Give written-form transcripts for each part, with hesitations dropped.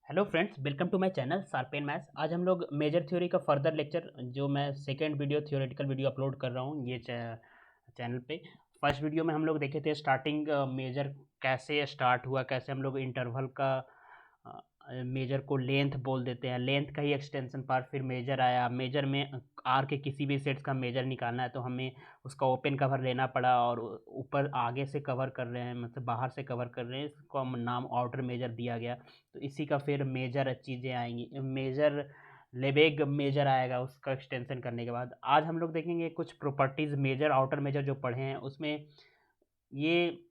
Hello friends, welcome to my channel sharpen maths. आज हम लोग मेजर थ्योरी का फर्दर लेक्चर जो मैं second video theoretical video upload कर रहा हूँ ये चैनल पे। फर्स्ट वीडियो में हम लोग देखे थे स्टार्टिंग मेजर कैसे स्टार्ट हुआ, कैसे हम लोग इंटरवल का मेजर को लेंथ बोल देते हैं, लेंथ का ही एक्सटेंशन पार्ट। फिर मेजर आया, मेजर में आर के किसी भी सेट्स का मेजर निकालना है तो हमें उसका ओपन कवर लेना पड़ा और ऊपर आगे से कवर कर रहे हैं, मतलब बाहर से कवर कर रहे हैं, इसको हम नाम आउटर मेजर दिया गया। तो इसी का फिर मेजर चीज़ें आएंगी, मेजर लेबेग मेजर आएगा उसका एक्सटेंशन करने के बाद। आज हम लोग देखेंगे कुछ प्रॉपर्टीज़ मेजर आउटर मेजर जो पढ़े हैं उसमें ये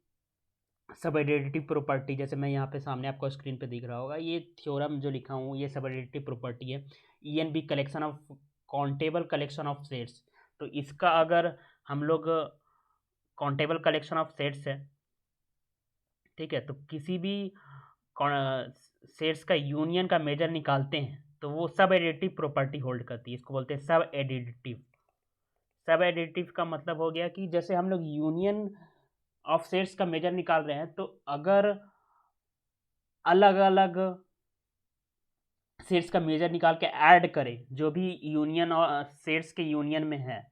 सब एडिटिव प्रॉपर्टी, जैसे मैं यहाँ पे सामने आपको स्क्रीन पे दिख रहा होगा, ये थ्योरम जो लिखा हूँ ये सब एडिटिव प्रॉपर्टी है। E N be collection of countable collection of sets. तो इसका अगर हम लोग काउंटेबल कलेक्शन ऑफ सेट्स है, ठीक है, तो किसी भी सेट्स का यूनियन का मेजर निकालते हैं तो वो सब एडिटिव प्रॉपर्टी होल्ड करती है। इसको बोलते हैं सब एडिटिव। सब एडिटिव का मतलब हो गया कि जैसे हम लोग यूनियन ऑफ सेट्स का मेजर निकाल रहे हैं तो अगर अलग अलग सेट्स का मेजर निकाल के ऐड करें, जो भी यूनियन और सेट्स के यूनियन में है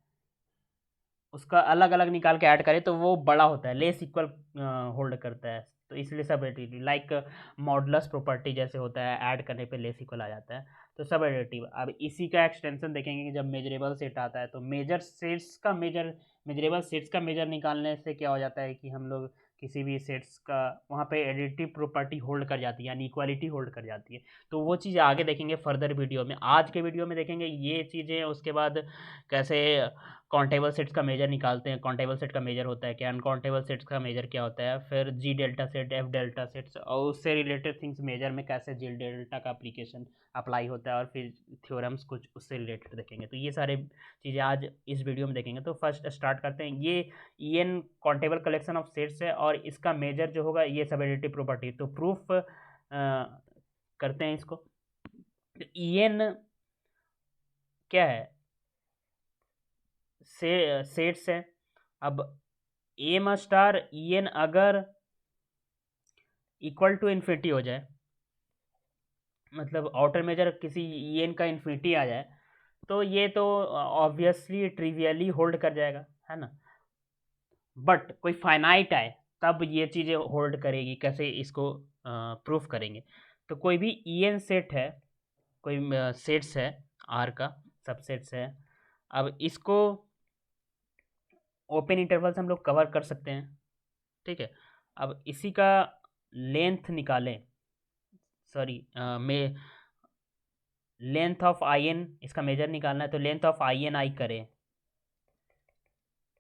उसका अलग अलग निकाल के ऐड करें तो वो बड़ा होता है, लेस इक्वल होल्ड करता है। तो इसलिए सब एडिटिव लाइक मॉडुलस प्रॉपर्टी जैसे होता है, ऐड करने पे लेस इक्वल आ जाता है। तो सब एडिटिव। अब इसी का एक्सटेंशन देखेंगे कि जब मेजरेबल सेट आता है तो मेजरेबल सेट्स का मेजर निकालने से क्या हो जाता है कि हम लोग किसी भी सेट्स का वहाँ पे एडिटिव प्रॉपर्टी होल्ड कर जाती है, यानी इक्वालिटी होल्ड कर जाती है। तो वो चीज़ आगे देखेंगे फर्दर वीडियो में। आज के वीडियो में देखेंगे ये चीज़ें, उसके बाद कैसे काउंटेबल सेट्स का मेजर निकालते हैं, काउंटेबल सेट का मेजर होता है क्या, अनकाउंटेबल सेट्स का मेजर क्या होता है, फिर G delta set, F delta sets और उससे रिलेटेड थिंग्स मेजर में कैसे जी डेल्टा का एप्लीकेशन अप्लाई होता है, और फिर थ्योरम्स कुछ उससे रिलेटेड देखेंगे। तो ये सारे चीज़ें आज इस वीडियो में देखेंगे। तो फर्स्ट स्टार्ट करते हैं। ये E N countable collection of sets है और इसका मेजर जो होगा ये सब एडिटिव प्रॉपर्टी। तो प्रूफ करते हैं इसको। ई एन क्या है, सेट्स है। अब एम स्टार ई एन अगर इक्वल टू इन्फिनिटी हो जाए, मतलब आउटर मेजर किसी ई एन का इन्फिनिटी आ जाए, तो ये तो ऑब्वियसली ट्रिवियली होल्ड कर जाएगा, है ना। बट कोई फाइनाइट आए तब ये चीज़ें होल्ड करेगी। कैसे इसको प्रूफ करेंगे? तो कोई भी ई एन सेट है, कोई सेट्स है आर का, सबसेट्स है। अब इसको ओपन इंटरवल से हम लोग कवर कर सकते हैं, ठीक है। अब इसी का लेंथ निकालें, सॉरी में लेंथ ऑफ आई एन, इसका मेजर निकालना है तो length of I N I करें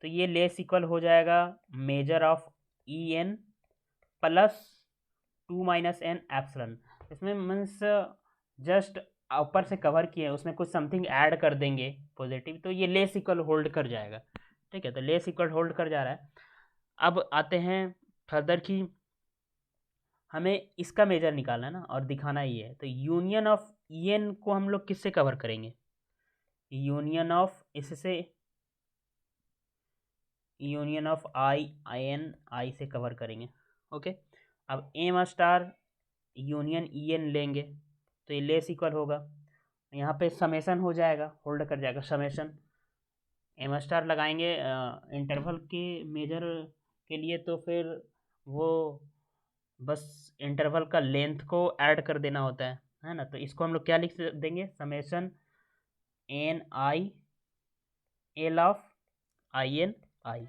तो ये लेस इक्वल हो जाएगा measure of E N plus 2 - n epsilon. इसमें मीन्स जस्ट ऊपर से कवर किए उसमें कुछ समथिंग ऐड कर देंगे पॉजिटिव, तो ये लेस इक्वल होल्ड कर जाएगा, ठीक है। तो लेस इक्वल होल्ड कर जा रहा है। अब आते हैं फर्दर की, हमें इसका मेजर निकालना है ना और दिखाना ही है। तो यूनियन ऑफ ई एन को हम लोग किससे कवर करेंगे? यूनियन ऑफ इससे, union of I N I से कवर करेंगे, ओके। अब M star union E N लेंगे तो ये लेस इक्वल होगा, यहाँ पे समेसन हो जाएगा, होल्ड कर जाएगा समेसन। एम स्टार लगाएंगे इंटरवल के मेजर के लिए तो फिर वो बस इंटरवल का लेंथ को ऐड कर देना होता है ना। तो इसको हम लोग क्या लिख देंगे? Summation N I L of I N I,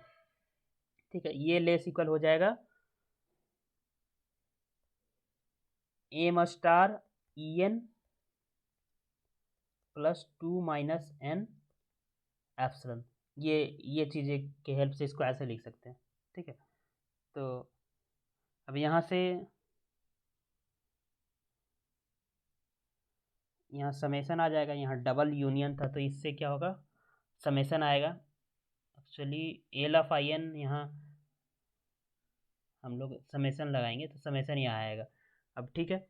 ठीक है। ये लेस इक्वल हो जाएगा M star E N +2 - n epsilon. ये चीज़ें के हेल्प से इसको ऐसे लिख सकते हैं, ठीक है। तो अब यहाँ समेसन आ जाएगा, यहाँ डबल यूनियन था तो इससे क्या होगा, समेसन आएगा। Actually L of I N यहाँ हम लोग समेसन लगाएंगे तो समेसन यहाँ आएगा। अब ठीक है,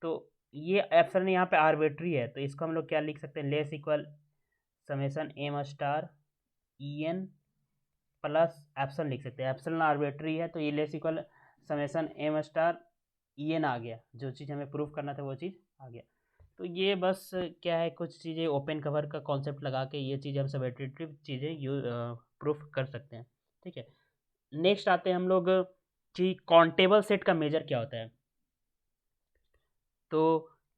तो ये एप्सिलॉन यहाँ पे आर्बिट्री है तो इसको हम लोग क्या लिख सकते हैं? Less equal summation M star E N plus epsilon लिख सकते हैं। एप्सिलॉन आर्बिट्री है तो ये less equal summation M star EN आ गया, जो चीज़ हमें प्रूफ करना था वो चीज़ आ गया। तो ये बस क्या है, कुछ चीज़ें ओपन कवर का कॉन्सेप्ट लगा के ये चीज़ हम सबट्रैक्टिव चीज़ें प्रूफ कर सकते हैं। ठीक है, नेक्स्ट आते हैं हम लोग कि काउंटेबल सेट का मेजर क्या होता है। तो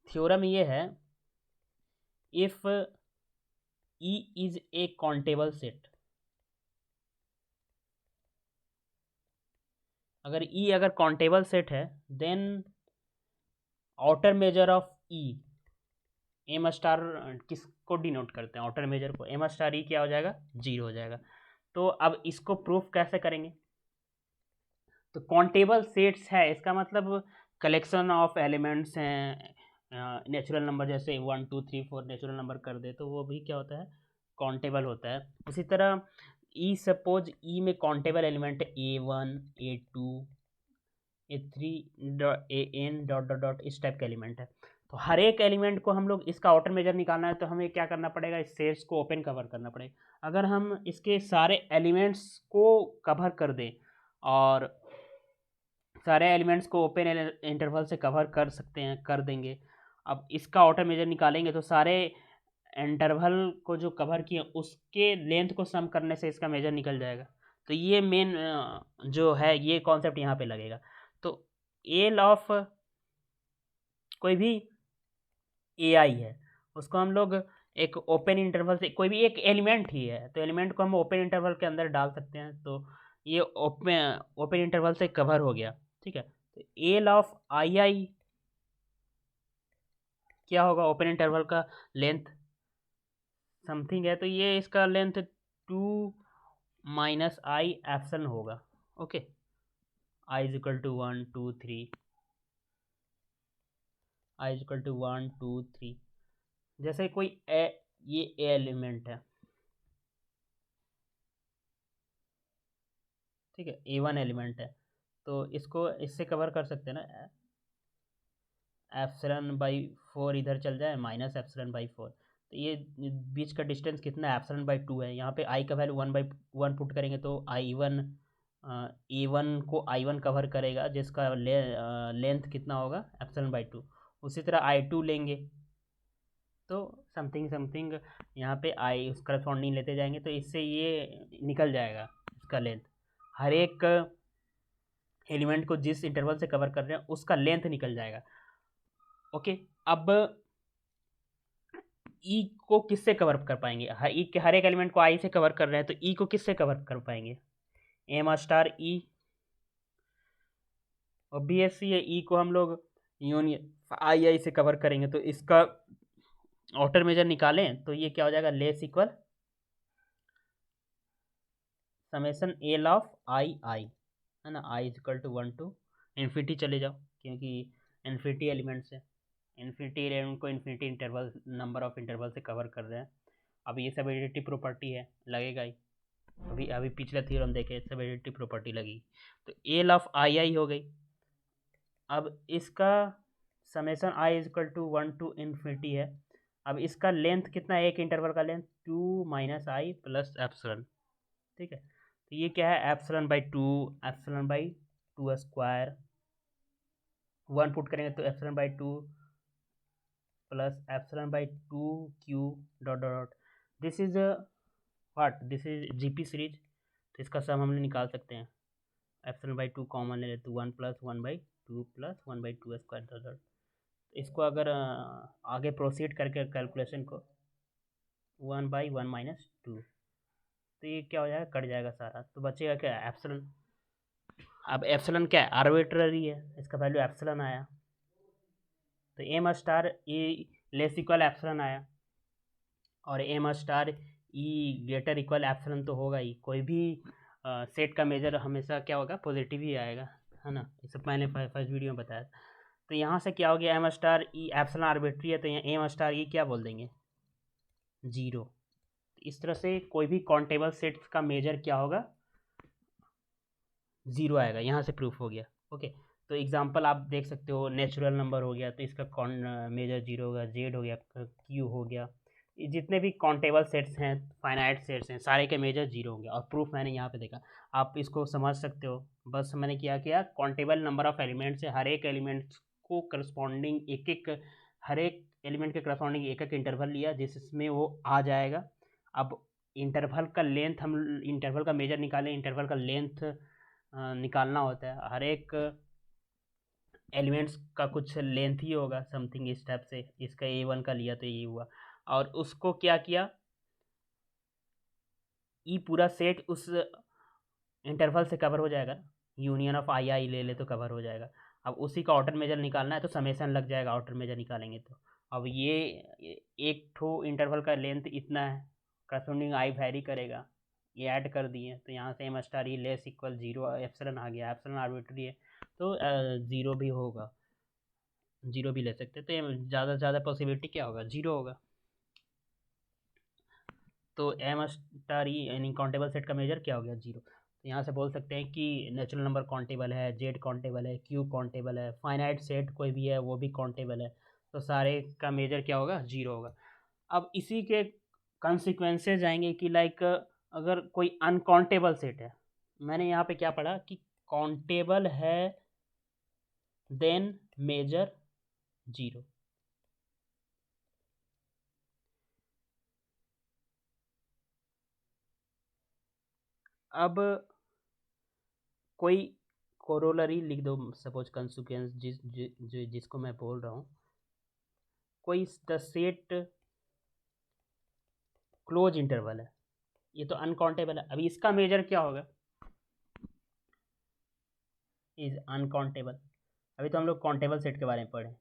थ्योरम ये है, if E is a countable set, अगर E अगर काउंटेबल सेट है, then outer measure of E, M star किसको डिनोट करते हैं, आउटर मेजर को, एम स्टार E क्या हो जाएगा, 0 हो जाएगा। तो अब इसको प्रूफ कैसे करेंगे, तो काउंटेबल सेट्स है इसका मतलब कलेक्शन ऑफ एलिमेंट्स हैं, नेचुरल नंबर जैसे 1 2 3 4 नेचुरल नंबर कर दे तो वो भी क्या होता है, काउंटेबल होता है। उसी तरह ई सपोज ई में काउंटेबल एलिमेंट है A1 A2 A3 AN dot dot dot, इस टाइप का एलिमेंट है। तो हर एक एलिमेंट को हम लोग इसका आउटर मेजर निकालना है तो हमें क्या करना पड़ेगा, इस सेट्स को ओपन कवर करना पड़ेगा। अगर हम इसके सारे एलिमेंट्स को कवर कर दें और सारे एलिमेंट्स को ओपन इंटरवल से कवर कर सकते हैं, कर देंगे। अब इसका आउटर मेजर निकालेंगे तो सारे इंटरवल को जो कवर किए उसके लेंथ को सम करने से इसका मेजर निकल जाएगा। तो ये मेन जो है ये कॉन्सेप्ट यहाँ पे लगेगा। तो एल ऑफ कोई भी ए आई है उसको हम लोग एक ओपन इंटरवल से, कोई भी एक एलिमेंट ही है तो एलिमेंट को हम ओपन इंटरवल के अंदर डाल सकते हैं। तो ये ओपन इंटरवल से कवर हो गया। ठीक है, तो एल ऑफ आई आई क्या होगा, ओपन इंटरवल का लेंथ समथिंग है तो ये इसका लेंथ 2 माइनस आई एप्सन होगा। Okay, I is equal to 1 2 3, I is equal to 1 2 3। जैसे कोई ये ए एलिमेंट है, ठीक है, A1 एलिमेंट है तो इसको इससे कवर कर सकते हैं ना, एप्सिलॉन बाई 4 इधर चल जाए माइनस एप्सिलॉन बाई 4, तो ये बीच का डिस्टेंस कितना है, एप्सिलॉन बाई 2 है। यहाँ पे आई का वैल्यू 1/1 पुट करेंगे तो I1 A1 को I1 कवर करेगा जिसका लेंथ कितना होगा, एप्सिलॉन बाई 2। उसी तरह I2 लेंगे तो समथिंग समथिंग यहाँ पे आई उस करस्पॉन्डिंग लेते जाएंगे तो इससे ये निकल जाएगा इसका लेंथ। हर एक एलिमेंट को जिस इंटरवल से कवर कर रहे हैं उसका लेंथ निकल जाएगा। ओके, अब ई को किससे कवर कर पाएंगे, हर एक एलिमेंट को आई से कवर कर रहे हैं तो ई को किससे कवर कर पाएंगे, एम स्टार ई। और बी एस सी है, ई को हम लोग यूनियन आई आई से कवर करेंगे तो इसका आउटर मेजर निकालें तो ये क्या हो जाएगा, less equal summation L of I I, है ना, I is equal to 1 to infinity चले जाओ क्योंकि इन्फिनिटी एलिमेंट्स है, इन्फिनिटी एलिमेंट को infinity interval number of interval से कवर कर रहे हैं। अब ये सबएडिटी प्रॉपर्टी है, लगेगा ही, अभी अभी पिछला थ्योरम देखे सबएडिटी प्रॉपर्टी लगी तो एल ऑफ आई आई हो गई। अब इसका summation I is equal to 1 to infinity है। अब इसका लेंथ कितना है, एक इंटरवल का length 2 minus I plus epsilon. ठीक है, तो ये क्या है, epsilon by 2, epsilon by 2 square, 1 put करेंगे तो epsilon by 2 plus epsilon by 2 cube dot dot dot. This is what, this is GP series तो इसका सम हम निकाल सकते हैं। एप्सिलॉन बाई 2 कॉमन ले लेते 1 plus 1 by 2 plus 1 by 2 square dot dot. इसको अगर आगे प्रोसीड करके कैलकुलेशन को 1 बाई 1 माइनस 2 तो ये क्या हो जाएगा, कट जाएगा सारा तो बचेगा क्या, एप्सिलॉन। अब एप्सिलॉन क्या है, आर्बिट्ररी है, इसका वैल्यू एप्सिलॉन आया तो M star E less equal epsilon आया और एम स्टार ई ग्रेटर इक्वल एप्सिलॉन तो होगा ही। कोई भी सेट का मेजर हमेशा क्या होगा, पॉजिटिव ही आएगा, है ना, इसे मैंने फर्स्ट वीडियो में बताया। तो यहाँ से क्या हो गया, एम स्टार ई एप्सिलॉन आर्बिट्री है तो यहाँ एम स्टार ई क्या बोल देंगे, 0। इस तरह से कोई भी काउंटेबल सेट्स का मेजर क्या होगा, 0 आएगा, यहाँ से प्रूफ हो गया। ओके, तो एग्जांपल आप देख सकते हो, नेचुरल नंबर हो गया तो इसका मेजर 0 होगा, जेड हो गया, क्यू हो गया, जितने भी काउंटेबल सेट्स हैं, फाइनाइट सेट्स हैं, सारे के मेजर 0 होंगे और प्रूफ मैंने यहाँ पे देखा। आप इसको समझ सकते हो बस मैंने क्या किया, काउंटेबल नंबर ऑफ एलिमेंट्स से हर एक एलिमेंट्स को करस्पॉन्डिंग हर एक एलिमेंट के करस्पॉन्डिंग एक एक इंटरवल लिया जिसमें वो आ जाएगा। अब इंटरवल का लेंथ, हम इंटरवल का मेजर निकालें, इंटरवल का लेंथ निकालना होता है, हर एक एलिमेंट्स का कुछ लेंथ ही होगा समथिंग इस टाइप से। इसका A1 का लिया तो ये हुआ, और उसको क्या किया, ई पूरा सेट उस इंटरवल से कवर हो जाएगा, यूनियन ऑफ आई आई ले ले तो कवर हो जाएगा। अब उसी का आउटर मेजर निकालना है तो समेसन लग जाएगा आउटर मेजर निकालेंगे तो। अब ये एक ठो इंटरवल का लेंथ इतना है, करस्पॉन्डिंग आई वैरी करेगा, ये ऐड कर दिए तो यहाँ से M star E less equal zero, epsilon आ गया, एप्सिलॉन आर्बिट्री है तो ज़ीरो भी होगा, जीरो भी ले सकते हैं, तो ज़्यादा से ज़्यादा पॉसिबिलिटी क्या होगा, जीरो होगा। तो एम स्टार ई यानी काउंटेबल सेट का मेजर क्या हो गया, जीरो। तो यहाँ से बोल सकते हैं कि नेचुरल नंबर काउंटेबल है, जेड काउंटेबल है, क्यूब काउंटेबल है, फाइनाइट सेट कोई भी है वो भी काउंटेबल है, तो सारे का मेजर क्या होगा, जीरो होगा। अब इसी के कंसिक्वेंसेज आएंगे कि लाइक अगर कोई अनकाउंटेबल सेट है, मैंने यहाँ पे क्या पढ़ा कि काउंटेबल है देन मेजर जीरो। अब कोई कोरोलरी लिख दो, सपोज कंसिक्वेंस जिसको मैं बोल रहा हूँ, कोई द सेट क्लोज इंटरवल है, ये तो अनकाउंटेबल है, अभी इसका मेजर क्या होगा, इज अनकाउंटेबल। अभी तो हम लोग काउंटेबल सेट के बारे में पढ़े,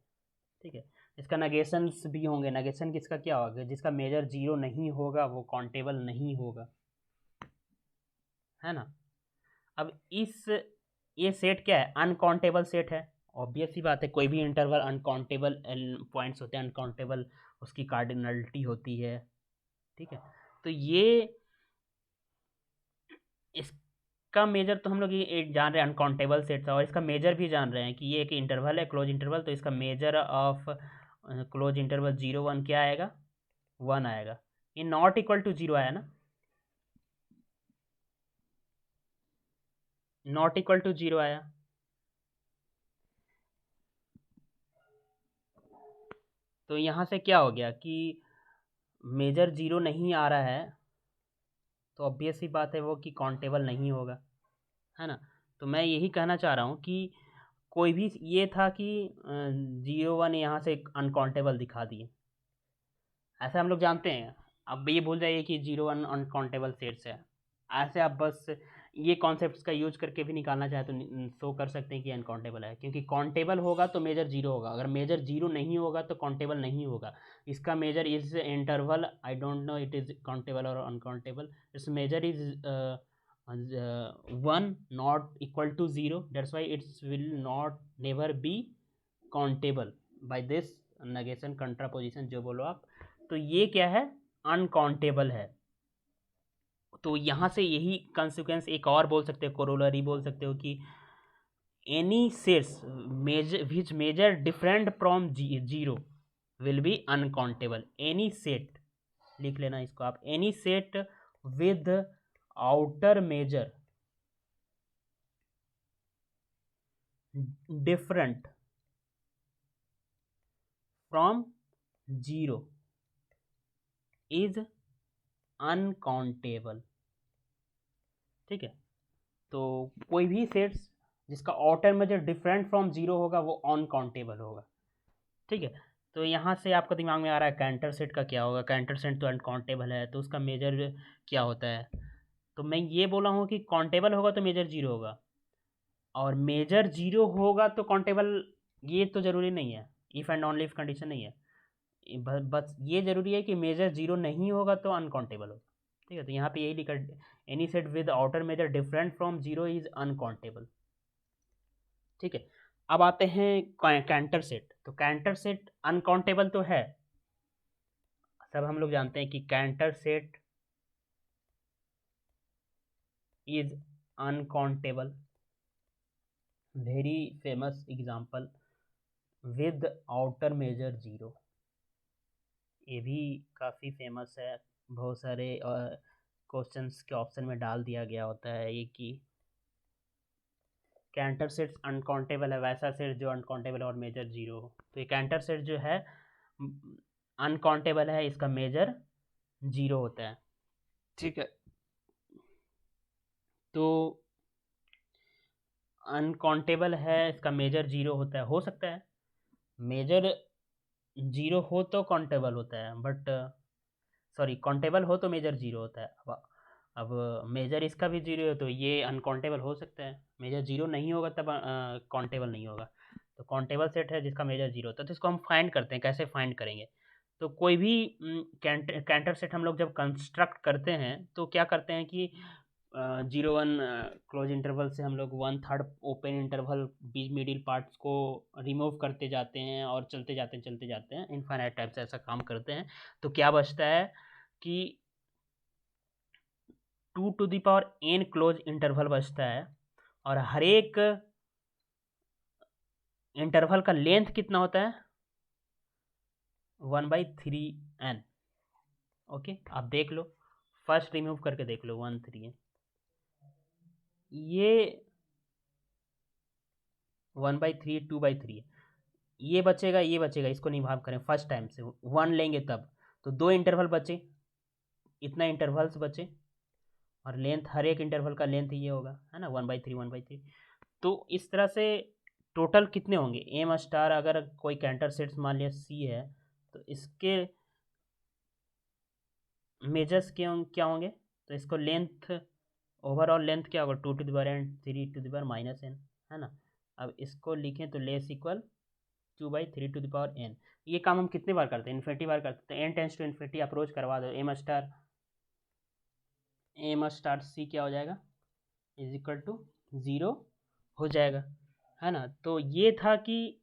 ठीक है। इसका नगेशंस भी होंगे, नगेशन किसका क्या होगा, जिसका मेजर जीरो नहीं होगा वो काउंटेबल नहीं होगा, है ना। अब इस ये सेट क्या है, अनकाउंटेबल सेट है, ऑब्वियस सी बात है, कोई भी इंटरवल अनकाउंटेबल पॉइंट्स होते हैं, अनकाउंटेबल उसकी कार्डिनलिटी होती है, ठीक है। तो ये इसका मेजर तो हम लोग ये जान रहे हैं अनकाउंटेबल सेट था, और इसका मेजर भी जान रहे हैं कि ये एक इंटरवल है क्लोज इंटरवल, तो इसका मेजर ऑफ क्लोज इंटरवल 0 1 क्या आएगा, 1 आएगा। ये नॉट इक्वल टू जीरो आया ना, नॉट इक्वल टू जीरो आया, तो यहाँ से क्या हो गया कि मेजर जीरो नहीं आ रहा है, तो ऑब्वियस सी बात है वो कि काउंटेबल नहीं होगा, है ना। तो मैं यही कहना चाह रहा हूँ कि कोई भी, ये था कि 0 1 यहाँ से अनकाउंटेबल दिखा दिए, ऐसे हम लोग जानते हैं। अब ये भूल जाइए कि 0 1 अनकाउंटेबल सेट्स है, ऐसे आप बस ये कॉन्सेप्ट्स का यूज करके भी निकालना चाहे तो शो कर सकते हैं कि अनकाउंटेबल है, क्योंकि काउंटेबल होगा तो मेजर जीरो होगा, अगर मेजर जीरो नहीं होगा तो काउंटेबल नहीं होगा। इसका measure is interval, I don't know it is countable और uncountable, it's measure is 1 not equal to zero, that's why it's will not never be countable by this negation contraposition जो बोलो आप। तो ये क्या है, अनकाउंटेबल है। तो यहाँ से यही कंसिक्वेंस एक और बोल सकते हो, कोरोलरी बोल सकते हो कि any sets measure which measure different from zero will be uncountable. Any set लिख लेना इसको आप, any set with outer measure different from zero is uncountable, ठीक है। तो कोई भी सेट्स जिसका outer measure different from zero होगा वो अनकाउंटेबल होगा, ठीक है। तो यहाँ से आपका दिमाग में आ रहा है कैंटर सेट का क्या होगा, कैंटर सेट तो अनकाउंटेबल है तो उसका मेजर क्या होता है। तो मैं ये बोला हूँ कि काउंटेबल होगा तो मेजर जीरो होगा, और मेजर जीरो होगा तो काउंटेबल, ये तो ज़रूरी नहीं है, if and only if condition नहीं है, बस ये ज़रूरी है कि मेजर जीरो नहीं होगा तो अनकाउंटेबल होगा, ठीक है। तो यहाँ पे यही लिखा, any set with outer measure different from zero is uncountable, ठीक है। अब आते हैं कैंटर सेट, तो कैंटर सेट अनकाउंटेबल तो है, सब हम लोग जानते हैं कि Cantor set is uncountable, very famous example with outer measure zero, ये भी काफ़ी फेमस है, बहुत सारे क्वेश्चंस के ऑप्शन में डाल दिया गया होता है ये कि कैंटर सेट अनकाउंटेबल है, वैसा सेट जो अनकाउंटेबल और मेजर जीरो हो। तो ये कैंटर सेट जो है अनकाउंटेबल है, इसका मेजर जीरो होता है। ठीक है, तो अनकाउंटेबल है, इसका मेजर जीरो होता है। हो सकता है मेजर जीरो हो तो काउंटेबल होता है, बट सॉरी काउंटेबल हो तो मेजर जीरो होता है। अब मेजर इसका भी जीरो है तो ये अनकाउंटेबल हो सकता है, मेजर जीरो नहीं होगा तब काउंटेबल नहीं होगा। तो काउंटेबल सेट है जिसका मेजर जीरो होता है, तो इसको हम फाइंड करते हैं। कैसे फाइंड करेंगे? तो कोई भी कैंटर सेट हम लोग जब कंस्ट्रक्ट करते हैं तो क्या करते हैं कि 0 1 क्लोज इंटरवल से हम लोग 1/3 ओपन इंटरवल बीच मिडिल पार्ट्स को रिमूव करते जाते हैं और चलते जाते हैं इनफाइनाइट टाइप से ऐसा काम करते हैं। तो क्या बचता है कि 2 to the power n close interval बचता है, और हर एक इंटरवल का लेंथ कितना होता है? 1/3n। ओके, आप देख लो, फर्स्ट रिमूव करके देख लो 1/3n, ये 1/3 2/3 ये बचेगा, ये बचेगा, इसको नहीं भाग करें फर्स्ट टाइम से 1 लेंगे तब, तो 2 इंटरवल बचे, इतना इंटरवल्स बचे, और लेंथ हर एक इंटरवल का लेंथ ये होगा, है ना, 1/3 तो इस तरह से टोटल कितने होंगे एम स्टार? अगर कोई कैंटर सेट्स मान लिया सी है तो इसके मेजर्स क्या होंगे? तो इसको लेंथ, ओवरऑल लेंथ क्या होगा? 2 to the power n 3 to the power -n, है ना। अब इसको लिखें तो less equal 2/3 to the power n। ये काम हम कितने बार करते हैं? इन्फिनिटी बार करते हैं। n tends to infinity approach करवा दो, एम स्टार सी क्या हो जाएगा? इज इक्वल टू 0 हो जाएगा, है ना। तो ये था कि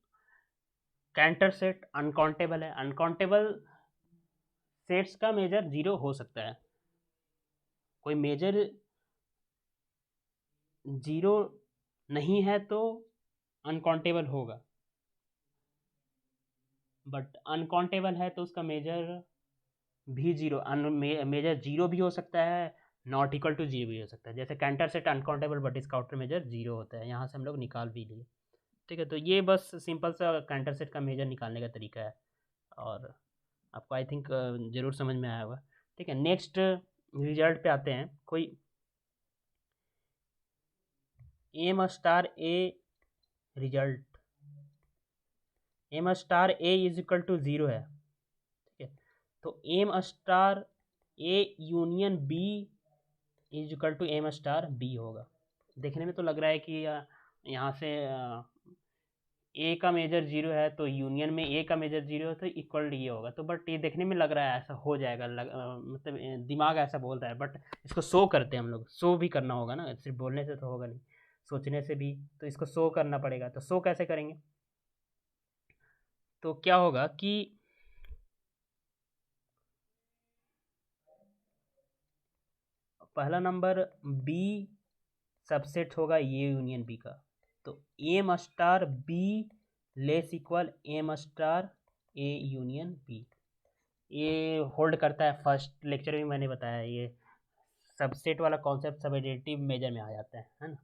कैंटर सेट अनकाउंटेबल है। अनकाउंटेबल सेट्स का मेजर 0 हो सकता है, कोई मेजर 0 नहीं है तो अनकाउंटेबल होगा, बट अनकाउंटेबल है तो उसका मेजर भी जीरो, मेजर जीरो भी हो सकता है, नॉट इक्वल टू जीरो भी हो सकता है। जैसे कैंटर सेट अनकाउंटेबल बट इसका आउटर मेजर जीरो होता है, यहाँ से हम लोग निकाल भी लिए। ठीक है, तो ये बस सिंपल सा कैंटर सेट का मेजर निकालने का तरीका है, और आपको आई थिंक ज़रूर समझ में आया होगा। ठीक है, नेक्स्ट रिजल्ट पे आते हैं। कोई M star A result, M star A is equal to 0 है। ठीक है, तो M star A union B is equal to M star B होगा। देखने में तो लग रहा है कि यहाँ से ए का मेजर 0 है तो यूनियन में ए का मेजर 0 है तो इक्वल ये होगा, तो बट ये देखने में लग रहा है ऐसा हो जाएगा, मतलब दिमाग ऐसा बोल रहा है, बट इसको शो करते हैं हम लोग। शो भी करना होगा ना, सिर्फ बोलने से तो होगा नहीं, सोचने से भी, तो इसको शो करना पड़ेगा। तो शो कैसे करेंगे? तो क्या होगा कि पहला नंबर बी सबसेट होगा ये यूनियन बी का, तो M star B less equal M star A union B. ये होल्ड करता है, फर्स्ट लेक्चर में मैंने बताया, ये सबसेट वाला कॉन्सेप्ट सब एडिटिव मेजर में आ जाता है ना।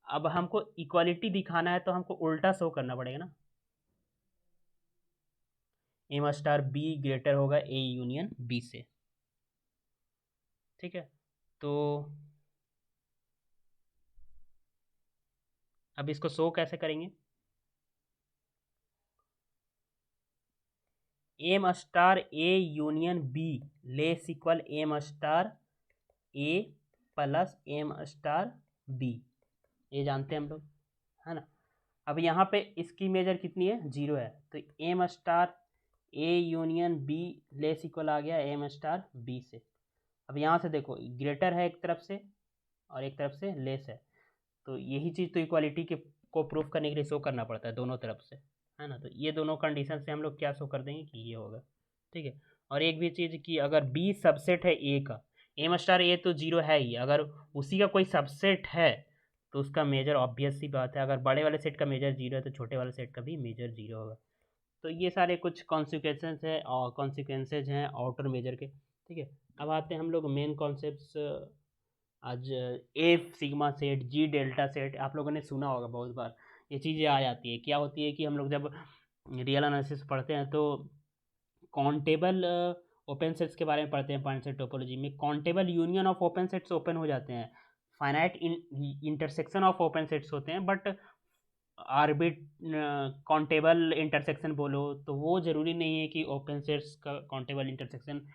अब हमको इक्वालिटी दिखाना है तो हमको उल्टा शो करना पड़ेगा ना, एम स्टार बी ग्रेटर होगा ए यूनियन बी से। ठीक है, तो अब इसको शो कैसे करेंगे? M star A union B less equal M star A plus M star B, ये जानते हैं हम लोग, है ना। अब यहाँ पे इसकी मेजर कितनी है? 0 है, तो M star A union B less equal आ गया एम स्टार बी से। अब यहाँ से देखो, ग्रेटर है एक तरफ से और एक तरफ से लेस है, तो यही चीज़ तो इक्वालिटी के को प्रूफ करने के लिए शो करना पड़ता है दोनों तरफ से, है ना। तो ये दोनों कंडीशन से हम लोग क्या शो कर देंगे कि ये होगा। ठीक है, और एक भी चीज़ कि अगर बी सबसेट है ए का, एम स्टार ए तो 0 है ही, अगर उसी का कोई सबसेट है तो उसका मेजर ऑब्वियस सी बात है, अगर बड़े वाले सेट का मेजर 0 है तो छोटे वाले सेट का भी मेजर 0 होगा। तो ये सारे कुछ कॉन्सिक्वेंसेज है और कॉन्सिक्वेंसेज हैं आउटर मेजर के। ठीक है, अब आते हैं हम लोग मेन कॉन्सेप्ट्स आज ए sigma set, G delta set आप लोगों ने सुना होगा बहुत बार, ये चीज़ें आ जाती है। क्या होती है कि हम लोग जब रियल एनालिसिस पढ़ते हैं तो काउंटेबल ओपन सेट्स के बारे में पढ़ते हैं पॉइंट सेट टोपोलॉजी में। Countable union of open sets open हो जाते हैं, finite intersection of open sets होते हैं, बट आर्बिट काउंटेबल इंटरसेक्शन बोलो तो वो ज़रूरी नहीं है कि ओपन सेट्स का काउंटेबल इंटरसेक्शन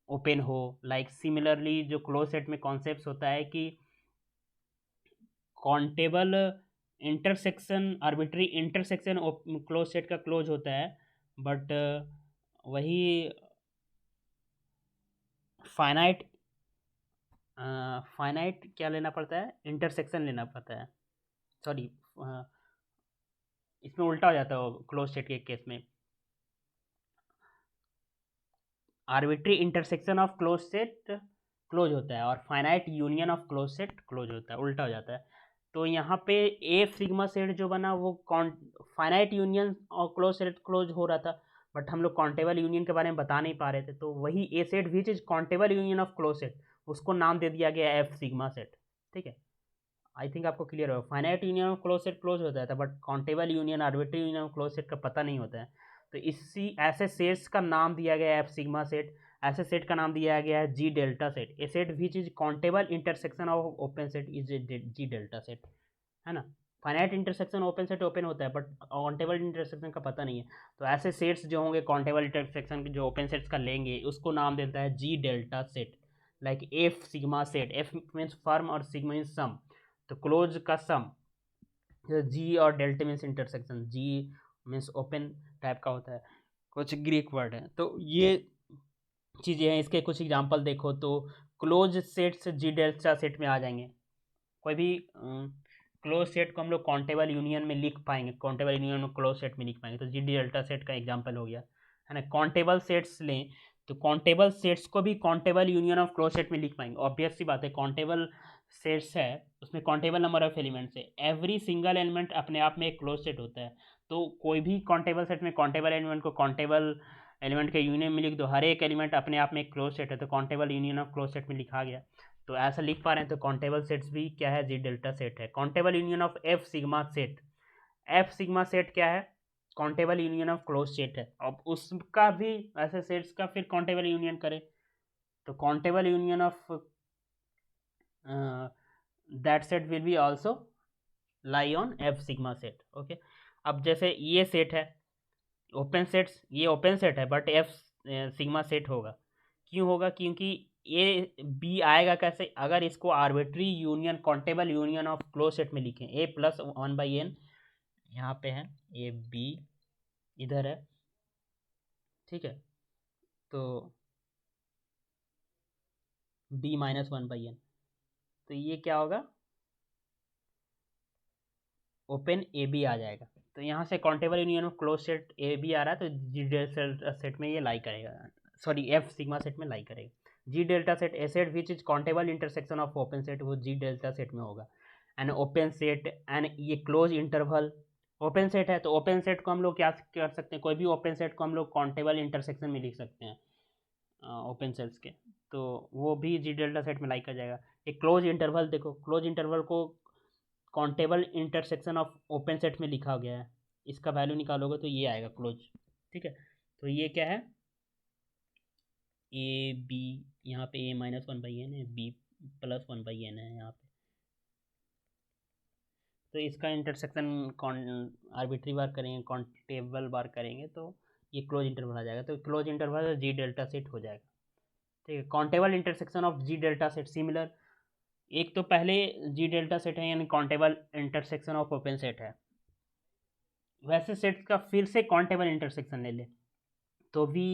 ओपन हो। लाइक सिमिलरली जो क्लोज सेट में कॉन्सेप्ट होता है कि countable intersection, arbitrary intersection close set का क्लोज होता है, बट वही फाइनाइट फाइनाइट क्या लेना पड़ता है, इंटरसेक्शन लेना पड़ता है। सॉरी, इसमें उल्टा हो जाता है क्लोज सेट के केस में, arbitrary intersection of close set close होता है और finite union of close set close होता है, उल्टा हो जाता है। तो यहाँ पे ए सिग्मा सेट जो बना वो फाइनाइट यूनियन और क्लोज सेट क्लोज हो रहा था, बट हम लोग काउंटेबल यूनियन के बारे में बता नहीं पा रहे थे, तो वही A set which is countable union of close set, उसको नाम दे दिया गया एफ सिग्मा सेट। ठीक है, आई थिंक आपको क्लियर होगा। Finite union of close set close होता था, but countable union, arbitrary union of close set का पता नहीं होता है। तो इसी ऐसे सेट्स का नाम दिया गया है एफ सिग्मा सेट, ऐसे सेट का नाम दिया गया है G delta set. A set which is countable intersection of open set is G delta set, है ना। Finite intersection open set open होता है, बट काउंटेबल इंटरसेक्शन का पता नहीं है। तो ऐसे सेट्स जो होंगे काउंटेबल इंटरसेक्शन जो ओपन सेट्स का लेंगे उसको नाम देता है G delta set. Like F sigma set, F means firm और सिग्मा मीन्स सम, तो क्लोज का सम, जी और delta means intersection, G means open type का होता है, कुछ ग्रीक वर्ड है। तो ये चीज़ें हैं, इसके कुछ एग्जांपल देखो तो क्लोज सेट्स जी डेल्टा सेट में आ जाएंगे। कोई भी क्लोज सेट को हम लोग काउंटेबल यूनियन में लिख पाएंगे, काउंटेबल यूनियन में क्लोज सेट में लिख पाएंगे, तो जी डेल्टा सेट का एग्जांपल हो गया, है ना। काउंटेबल सेट्स लें तो काउंटेबल सेट्स को भी countable union of close set में लिख पाएंगे। ऑब्वियस सी बात है, काउंटेबल सेट्स है उसमें काउंटेबल नंबर ऑफ एलिमेंट्स है, एवरी सिंगल एलिमेंट अपने आप में एक क्लोज सेट होता है। तो कोई भी काउंटेबल सेट में काउंटेबल एलिमेंट को काउंटेबल एलिमेंट के यूनियन में लिख दो, हर एक एलिमेंट अपने आप में एक क्लोज सेट है, तो countable union of close set में लिखा गया। तो ऐसा लिख पा रहे हैं, तो काउंटेबल सेट्स भी क्या है, जी डेल्टा सेट है। Countable union of F sigma set, F sigma set क्या है, countable union of close set है। अब उसका भी ऐसे सेट्स का फिर काउंटेबल यूनियन करें तो countable union of that set will be also lie on F sigma set. Okay, अब जैसे ये सेट है ओपन सेट्स, ये ओपन सेट है बट एफ सिग्मा सेट होगा। क्यों होगा, क्योंकि ए बी आएगा कैसे, अगर इसको arbitrary union countable union of close set में लिखें, ए प्लस 1/n यहाँ पे है, ए बी इधर है, ठीक है, तो b माइनस 1/n, तो ये क्या होगा, ओपन ए बी आ जाएगा। तो यहाँ से countable union of close set A B आ रहा है, तो जी डेल्टा सेट में ये लाई करेगा, सॉरी एफ सिग्मा सेट में लाई करेगा। G delta set A set which is countable intersection of open set, वो जी डेल्टा सेट में होगा। एंड ओपन सेट एंड ये क्लोज इंटरवल ओपन सेट है, तो ओपन सेट को हम लोग क्या कर सकते हैं, कोई भी ओपन सेट को हम लोग काउंटेबल इंटरसेक्शन में लिख सकते हैं ओपन सेट्स के, तो वो भी जी डेल्टा सेट में लाई कर जाएगा। एक क्लोज इंटरवल देखो, क्लोज इंटरवल को countable intersection of open set में लिखा गया है, इसका वैल्यू निकालोगे तो ये आएगा क्लोज। ठीक है, तो ये क्या है, ए बी, यहाँ पे ए माइनस 1/n है, बी प्लस 1/n है यहाँ पे, तो इसका इंटरसेक्शन आर्बिट्री बार करेंगे, काउंटेबल बार करेंगे, तो ये क्लोज इंटरवल आ जाएगा, तो close interval G delta set हो जाएगा। ठीक है, countable intersection of G delta set similar, एक तो पहले जी डेल्टा सेट है यानी countable intersection of open set है, वैसे सेट्स का फिर से काउंटेबल इंटरसेक्शन ले ले तो भी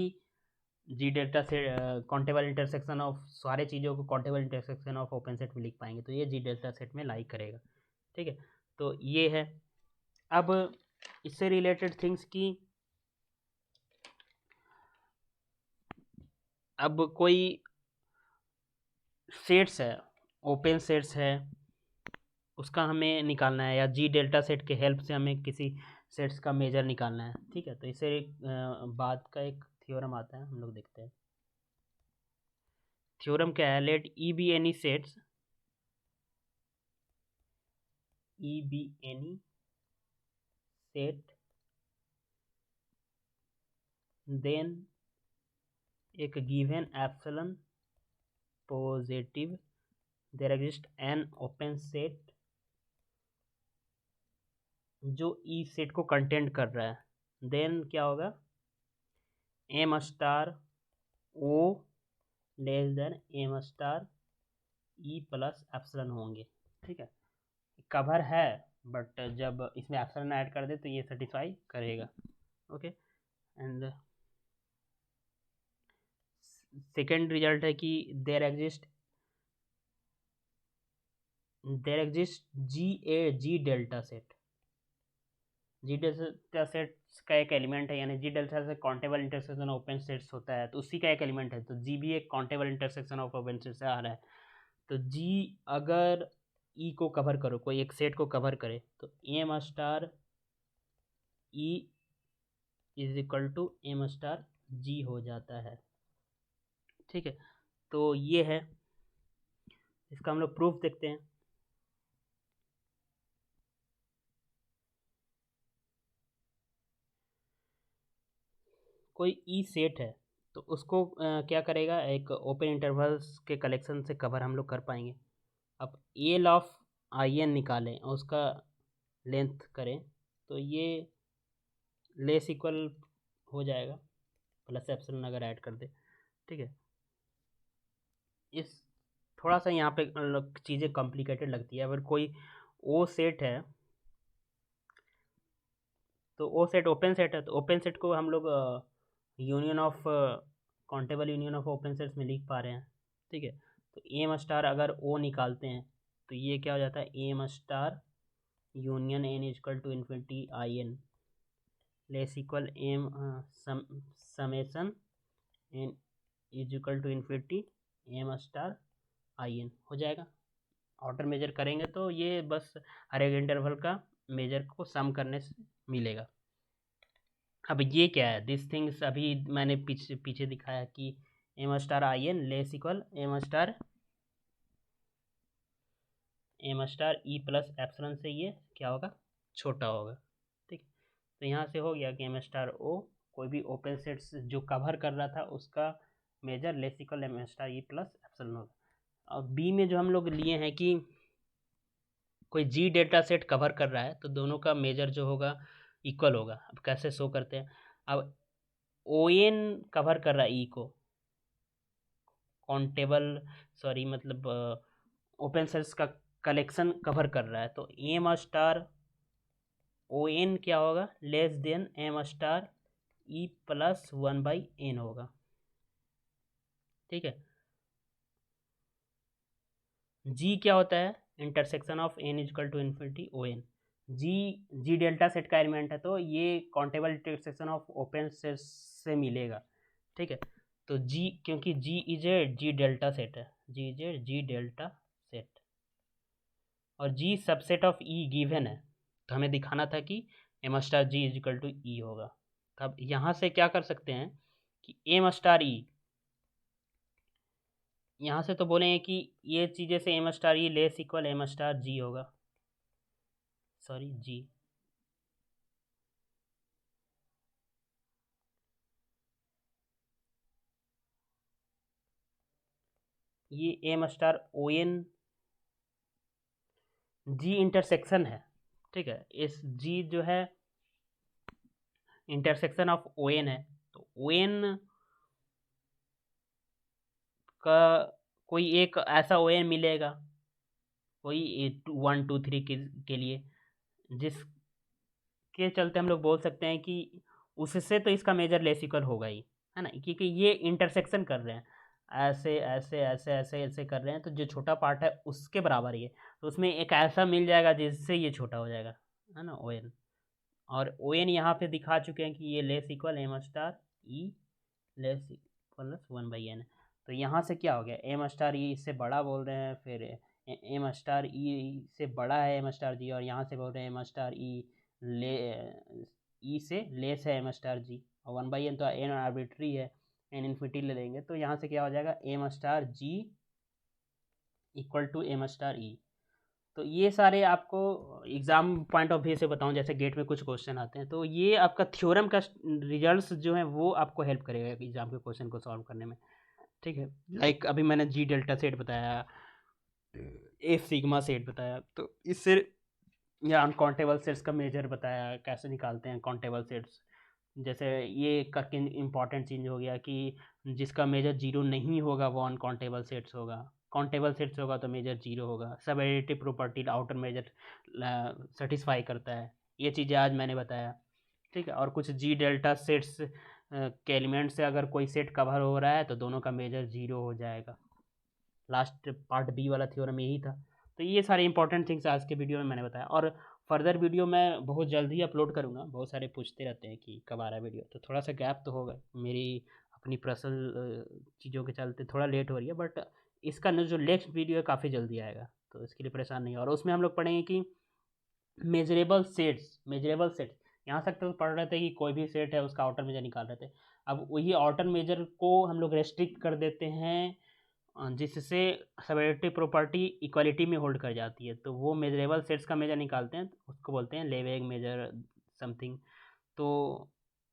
जी डेल्टा से काउंटेबल इंटरसेक्शन ऑफ सारे चीज़ों को countable intersection of open set में लिख पाएंगे, तो ये जी डेल्टा सेट में लाई करेगा। ठीक है, तो ये है। अब इससे रिलेटेड थिंग्स की, अब कोई सेट्स है, ओपन सेट्स है, उसका हमें निकालना है, या जी डेल्टा सेट के हेल्प से हमें किसी सेट्स का मेजर निकालना है। ठीक है, तो इससे बाद का एक थ्योरम आता है, हम लोग देखते हैं। थ्योरम क्या है, let E be any sets, E be any set, then एक given epsilon positive, there exist an open set जो ई सेट को कंटेंट कर रहा है, देन क्या होगा, M star O less than M star E plus epsilon होंगे। ठीक है, कवर है बट जब इसमें एप्सिलॉन ऐड कर दे तो ये सेटिस्फाई करेगा। ओके, एंड सेकेंड रिजल्ट है कि there exist G delta set, G delta set का एक एलिमेंट है, यानी जी डेल्टा से countable intersection of open sets होता है, तो उसी का एक एलिमेंट है, तो जी भी एक countable intersection of open set से आ रहा है। तो जी अगर ई को कवर करो, कोई एक सेट को कवर करे, तो M star E is equal to M star G हो जाता है। ठीक है, तो ये है, इसका हम लोग प्रूफ देखते हैं। कोई ई सेट है तो उसको क्या करेगा, एक ओपन इंटरवल्स के कलेक्शन से कवर हम लोग कर पाएंगे। अब एल ऑफ आई एन निकालें और उसका लेंथ करें, तो ये लेस इक्वल हो जाएगा, प्लस एप्सिलॉन अगर ऐड कर दे। ठीक है, इस थोड़ा सा यहाँ पे चीज़ें कॉम्प्लिकेटेड लगती है। अगर कोई ओ सेट है तो ओ सेट ओपन सेट है, तो ओपन सेट को हम लोग union of countable union of open sets में लिख पा रहे हैं। ठीक है, तो एम स्टार अगर ओ निकालते हैं तो ये क्या हो जाता है, M star union N is equal to infinity I N less equal M summation N is equal to infinity M star I N हो जाएगा। ऑर्डर मेजर करेंगे तो ये बस हर एक इंटरवल का मेजर को सम करने से मिलेगा। अब ये क्या है, दिस थिंग्स अभी मैंने पीछे पीछे दिखाया कि M star I N less equal M star E plus epsilon से ये क्या होगा, छोटा होगा। ठीक, तो यहाँ से हो गया कि एम स्टार ओ कोई भी ओपन सेट्स जो कवर कर रहा था उसका measure less equal M star E plus epsilon होगा। और बी में जो हम लोग लिए हैं कि कोई जी डेल्टा सेट कवर कर रहा है तो दोनों का मेजर जो होगा इक्वल होगा। अब कैसे शो करते हैं, अब ओ एन कवर कर रहा है ई को, काउंटेबल सॉरी मतलब ओपन सेट्स का कलेक्शन कवर कर रहा है, तो एम स्टार ओ एन क्या होगा, less than M star E plus 1/n होगा। ठीक है, जी क्या होता है, intersection of N equal to infinity O N. G delta set का एलिमेंट है, तो ये countable intersection of open set से मिलेगा। ठीक है, तो जी क्योंकि G is a G delta set है, G is a G delta set, और G subset of E given है, तो हमें दिखाना था कि M star G equal to E होगा। तो अब यहाँ से क्या कर सकते हैं कि एम स्टार ई, यहाँ से तो बोलेंगे कि ये चीज़ें से M star E less equal M star G होगा, सॉरी जी, ये M star O N G intersection है। ठीक है, इस जी जो है इंटरसेक्शन ऑफ ओ एन है, तो ओ एन का कोई एक ऐसा ओ एन मिलेगा, कोई 1 2 3 के लिए, जिसके चलते हम लोग बोल सकते हैं कि उससे तो इसका मेजर लेस इक्वल होगा ही, है ना, क्योंकि ये इंटरसेक्शन कर रहे हैं, ऐसे ऐसे ऐसे ऐसे ऐसे कर रहे हैं, तो जो छोटा पार्ट है उसके बराबर ही है, तो उसमें एक ऐसा मिल जाएगा जिससे ये छोटा हो जाएगा, है ना, ओ एन। और ओ एन यहाँ पे दिखा चुके हैं कि ये less equal M star E less equal 1/n है। तो यहाँ से क्या हो गया, एम स्टार ई इससे बड़ा बोल रहे हैं, फिर एम स्टार ई से बड़ा है एम स्टार जी, और यहाँ से बोल रहे हैं एम स्टार ई ले ई से लेस है एम स्टार जी, और 1/n तो एन आर्बिट्री है, एन इन्फिनिटी ले लेंगे तो यहाँ से क्या हो जाएगा, M star G equal to M star E. तो ये सारे आपको एग्ज़ाम पॉइंट ऑफ व्यू से बताऊँ, जैसे गेट में कुछ क्वेश्चन आते हैं तो ये आपका थ्योरम का रिजल्ट्स जो हैं वो आपको हेल्प करेगा एग्ज़ाम के क्वेश्चन को सॉल्व करने में, ठीक है। लाइक अभी मैंने जी डेल्टा सेट बताया, एफ सिग्मा सेट बताया, तो इससे या अनकाउंटेबल सेट्स का मेजर बताया कैसे निकालते हैं काउंटेबल सेट्स। जैसे ये करके इम्पॉर्टेंट चीज़ हो गया कि जिसका मेजर जीरो नहीं होगा वो अनकाउंटेबल सेट्स होगा, काउंटेबल सेट्स होगा तो मेजर जीरो होगा। सब additive property outer measure satisfy करता है, ये चीज़ें आज मैंने बताया, ठीक है। और कुछ जी डेल्टा सेट्स के एलिमेंट से अगर कोई सेट कवर हो रहा है तो दोनों का मेजर जीरो हो जाएगा। लास्ट पार्ट बी वाला थ्योरम यही था। तो ये सारे इंपॉर्टेंट थिंग्स आज के वीडियो में मैंने बताया, और फर्दर वीडियो मैं बहुत जल्द ही अपलोड करूँगा। बहुत सारे पूछते रहते हैं कि कब आ रहा है वीडियो, तो थोड़ा सा गैप तो होगा, मेरी अपनी पर्सनल चीज़ों के चलते थोड़ा लेट हो रही है, बट इसका जो नेक्स्ट वीडियो है काफ़ी जल्दी आएगा, तो इसके लिए परेशान नहीं। और उसमें हम लोग पढ़ेंगे कि मेजरेबल सेट्स यहाँ तक तो पढ़ रहे थे कि कोई भी सेट है उसका आउटर मेजर निकाल रहे थे। अब वही आउटर मेजर को हम लोग रेस्ट्रिक्ट कर देते हैं जिससे सबरेटिव प्रॉपर्टी इक्वालिटी में होल्ड कर जाती है, तो वो मेजरेबल सेट्स का मेजर निकालते हैं, उसको बोलते हैं लेवेग मेजर समथिंग। तो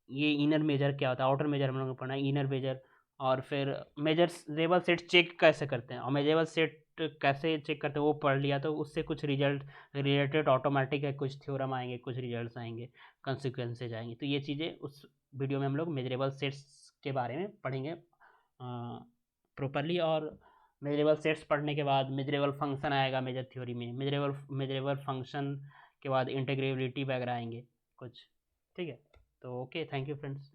ये इनर मेजर क्या होता है, आउटर मेजर हम लोगों ने पढ़ा है, इनर मेजर। और फिर मेजरेबल सेट चेक कैसे करते हैं और मेजरेबल सेट कैसे चेक करते हैं वो पढ़ लिया, तो उससे कुछ रिजल्ट रिलेटेड ऑटोमेटिक है, कुछ थ्योरम आएंगे, कुछ रिजल्ट्स आएंगे, कंसिक्वेंसेज आएंगे। तो ये चीज़ें उस वीडियो में हम लोग मेजरेबल सेट्स के बारे में पढ़ेंगे प्रॉपरली। और मेजरेबल सेट्स पढ़ने के बाद मेजरेबल फंक्शन आएगा मेजर थ्योरी में, मेजरेबल फंक्शन के बाद इंटीग्रेबिलिटी वगैरह आएंगे कुछ, ठीक है। तो ओके, थैंक यू फ्रेंड्स।